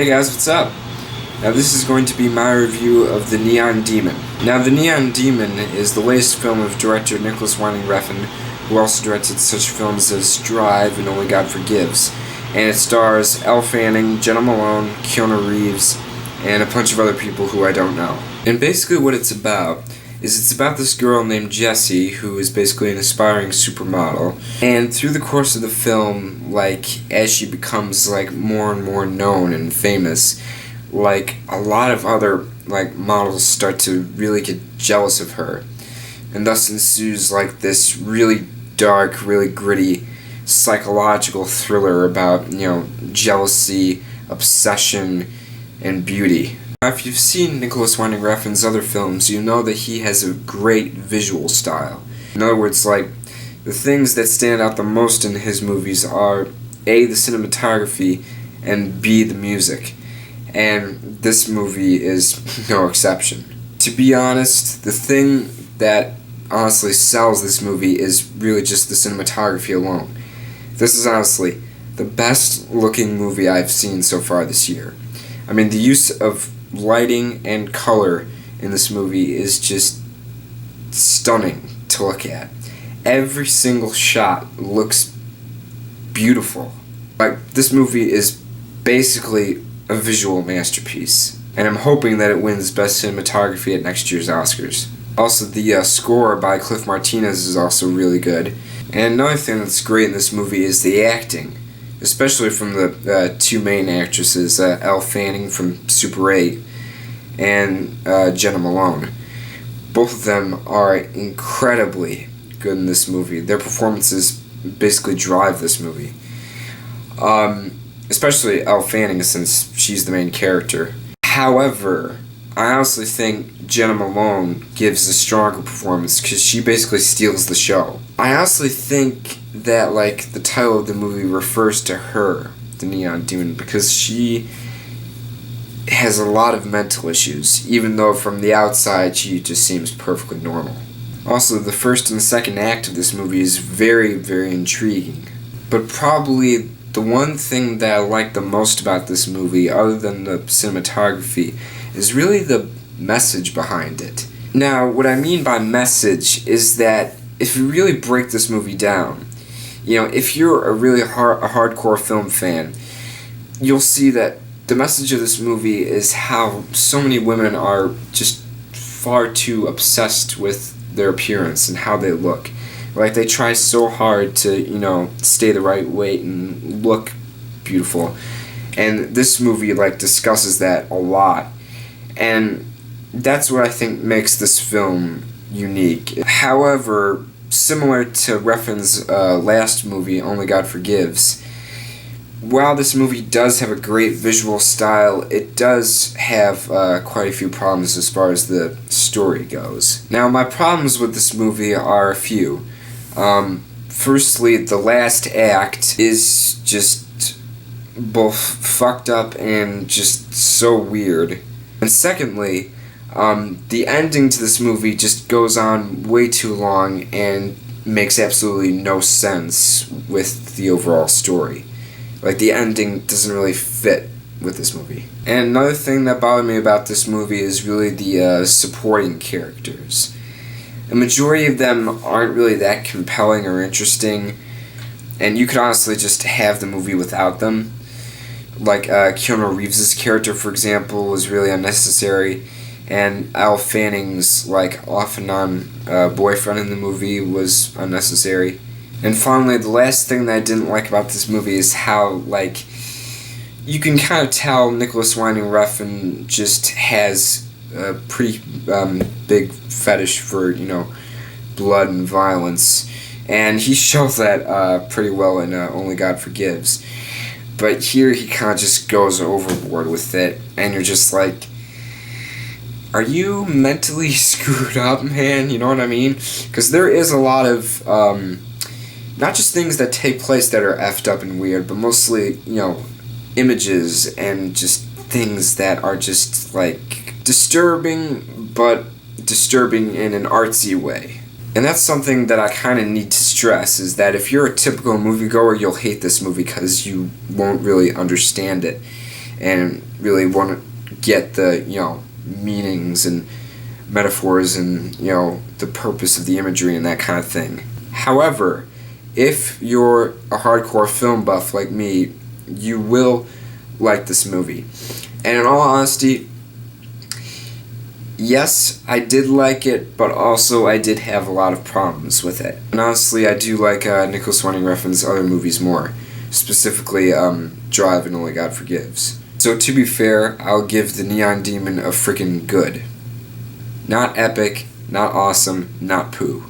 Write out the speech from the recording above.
Hey guys, what's up? Now this is going to be my review of The Neon Demon. Now The Neon Demon is the latest film of director Nicolas Winding Refn, who also directed such films as Drive and Only God Forgives. And it stars Elle Fanning, Jena Malone, Keanu Reeves, and a bunch of other people who I don't know. And basically what it's about this girl named Jessie, who is basically an aspiring supermodel. And through the course of the film, as she becomes more and more known and famous, a lot of other models start to really get jealous of her. And thus ensues this really dark, really gritty psychological thriller about, jealousy, obsession, and beauty. If you've seen Nicolas Winding Refn's other films, you know that he has a great visual style. In other words, the things that stand out the most in his movies are A, the cinematography, and B, the music. And this movie is no exception. To be honest, the thing that honestly sells this movie is really just the cinematography alone. This is honestly the best looking movie I've seen so far this year. I mean, the use of lighting and color in this movie is just stunning to look at. Every single shot looks beautiful. This movie is basically a visual masterpiece, and I'm hoping that it wins Best Cinematography at next year's Oscars. Also, the score by Cliff Martinez is also really good. And another thing that's great in this movie is the acting, especially from the two main actresses, Elle Fanning from Super 8 and Jena Malone. Both of them are incredibly good in this movie. Their performances basically drive this movie. Especially Elle Fanning, since she's the main character. However, I honestly think Jena Malone gives a stronger performance because she basically steals the show. I honestly think that the title of the movie refers to her, the Neon Demon, because she has a lot of mental issues, even though from the outside she just seems perfectly normal. Also, the first and second act of this movie is very, very intriguing. But probably the one thing that I like the most about this movie, other than the cinematography, is really the message behind it. Now, what I mean by message is that if you really break this movie down, if you're a really hardcore film fan, you'll see that the message of this movie is how so many women are just far too obsessed with their appearance and how they look. They try so hard to, stay the right weight and look beautiful. And this movie, discusses that a lot. And that's what I think makes this film unique. However, similar to Refn's last movie, Only God Forgives, while this movie does have a great visual style, it does have quite a few problems as far as the story goes. Now, my problems with this movie are a few. Firstly, the last act is just both fucked up and just so weird. And secondly, the ending to this movie just goes on way too long and makes absolutely no sense with the overall story. The ending doesn't really fit with this movie. And another thing that bothered me about this movie is really the supporting characters. The majority of them aren't really that compelling or interesting, and you could honestly just have the movie without them. Keanu Reeves' character, for example, was really unnecessary, and Elle Fanning's off and on boyfriend in the movie was unnecessary. And finally, the last thing that I didn't like about this movie is how you can kind of tell Nicolas Winding Refn just has a pretty big fetish for blood and violence, and he shows that pretty well in Only God Forgives. But here he kind of just goes overboard with it, and you're just are you mentally screwed up, man? You know what I mean? Because there is a lot of not just things that take place that are effed up and weird, but mostly images and just things that are just disturbing, but disturbing in an artsy way. And that's something that I kind of need to stress, is that if you're a typical moviegoer, you'll hate this movie because you won't really understand it. and really want to get the, meanings and metaphors and, the purpose of the imagery and that kind of thing. However, if you're a hardcore film buff like me, you will like this movie. And in all honesty, yes, I did like it, but also I did have a lot of problems with it. And honestly, I do like Nicolas Winding Refn's other movies more, specifically Drive and Only God Forgives. So to be fair, I'll give The Neon Demon a freaking good. Not epic, not awesome, not poo.